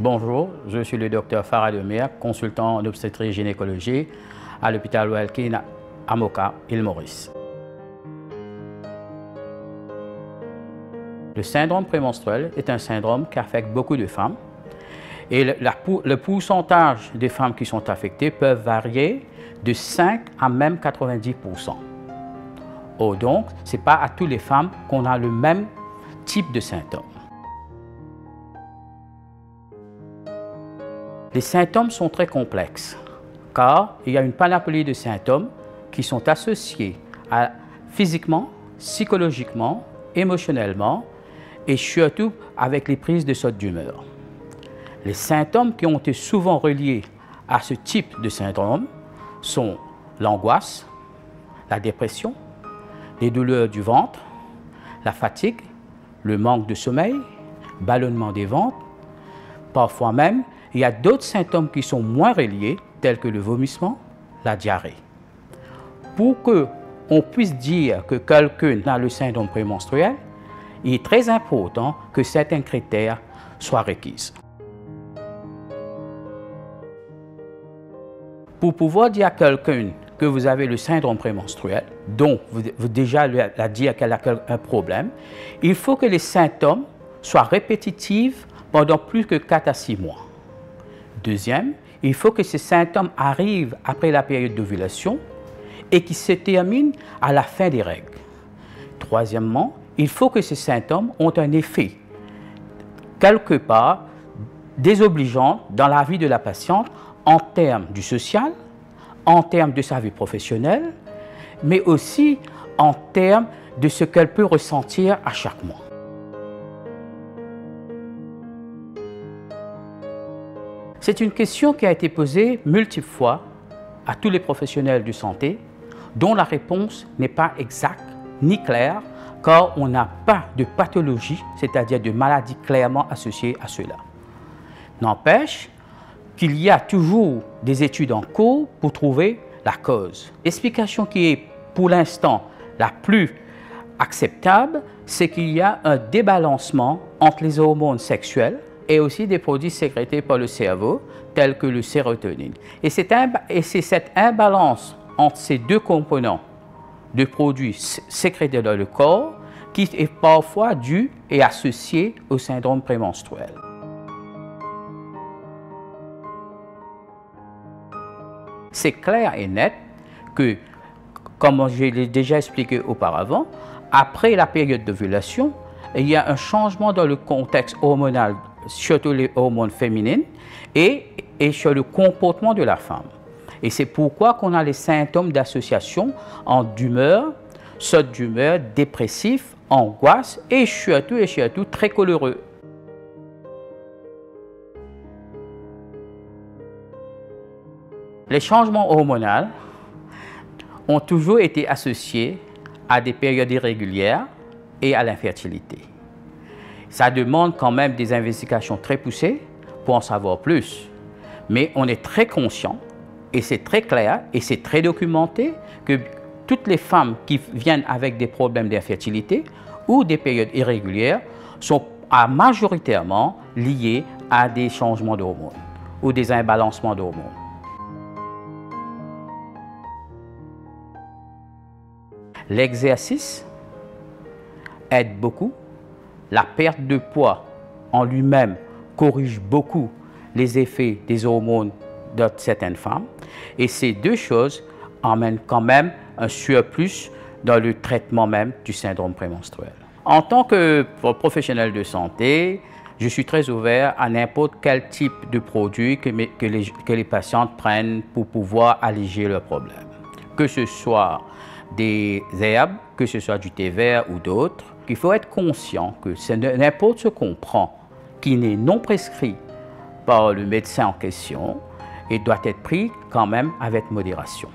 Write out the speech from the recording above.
Bonjour, je suis le docteur Farah Demir, consultant en obstétrique et gynécologie à l'hôpital Royal King à Moka, île Maurice. Le syndrome prémenstruel est un syndrome qui affecte beaucoup de femmes et le pourcentage des femmes qui sont affectées peuvent varier de 5 à même 90%. Oh, donc, ce n'est pas à toutes les femmes qu'on a le même type de symptômes. Les symptômes sont très complexes car il y a une panoplie de symptômes qui sont associés physiquement, psychologiquement, émotionnellement et surtout avec les prises de sautes d'humeur. Les symptômes qui ont été souvent reliés à ce type de syndrome sont l'angoisse, la dépression, les douleurs du ventre, la fatigue, le manque de sommeil, ballonnement des ventres. Parfois même, il y a d'autres symptômes qui sont moins reliés, tels que le vomissement, la diarrhée. Pour qu'on puisse dire que quelqu'un a le syndrome prémenstruel, il est très important que certains critères soient requis. Pour pouvoir dire à quelqu'un que vous avez le syndrome prémenstruel, dont vous déjà lui a dit qu'elle a un problème, il faut que les symptômes soient répétitifs pendant plus que 4 à 6 mois. Deuxième, il faut que ces symptômes arrivent après la période d'ovulation et qui se terminent à la fin des règles. Troisièmement, il faut que ces symptômes ont un effet quelque part désobligeant dans la vie de la patiente en termes du social, en termes de sa vie professionnelle, mais aussi en termes de ce qu'elle peut ressentir à chaque mois. C'est une question qui a été posée multiples fois à tous les professionnels de santé, dont la réponse n'est pas exacte ni claire, car on n'a pas de pathologie, c'est-à-dire de maladie clairement associée à cela. N'empêche qu'il y a toujours des études en cours pour trouver la cause. L'explication qui est pour l'instant la plus acceptable, c'est qu'il y a un débalancement entre les hormones sexuelles et aussi des produits sécrétés par le cerveau, tels que le sérotonine. Et c'est cette imbalance entre ces deux composants de produits sécrétés dans le corps qui est parfois due et associée au syndrome prémenstruel. C'est clair et net que, comme je l'ai déjà expliqué auparavant, après la période d'ovulation, il y a un changement dans le contexte hormonal, surtout les hormones féminines, et sur le comportement de la femme. Et c'est pourquoi qu'on a les symptômes d'association entre d'humeur, saute d'humeur, dépressif, angoisse et surtout très coloreux. Les changements hormonaux ont toujours été associés à des périodes irrégulières et à l'infertilité. Ça demande quand même des investigations très poussées pour en savoir plus. Mais on est très conscient, et c'est très clair, et c'est très documenté, que toutes les femmes qui viennent avec des problèmes d'infertilité ou des périodes irrégulières sont majoritairement liées à des changements d'hormones ou des imbalancements d'hormones. L'exercice aide beaucoup. La perte de poids en lui-même corrige beaucoup les effets des hormones de certaines femmes. Et ces deux choses emmènent quand même un surplus dans le traitement même du syndrome prémenstruel. En tant que professionnel de santé, je suis très ouvert à n'importe quel type de produit que les patientes prennent pour pouvoir alléger leurs problèmes. Que ce soit des herbes, que ce soit du thé vert ou d'autres, il faut être conscient que c'est n'importe ce qu'on prend qui n'est non prescrit par le médecin en question et doit être pris quand même avec modération.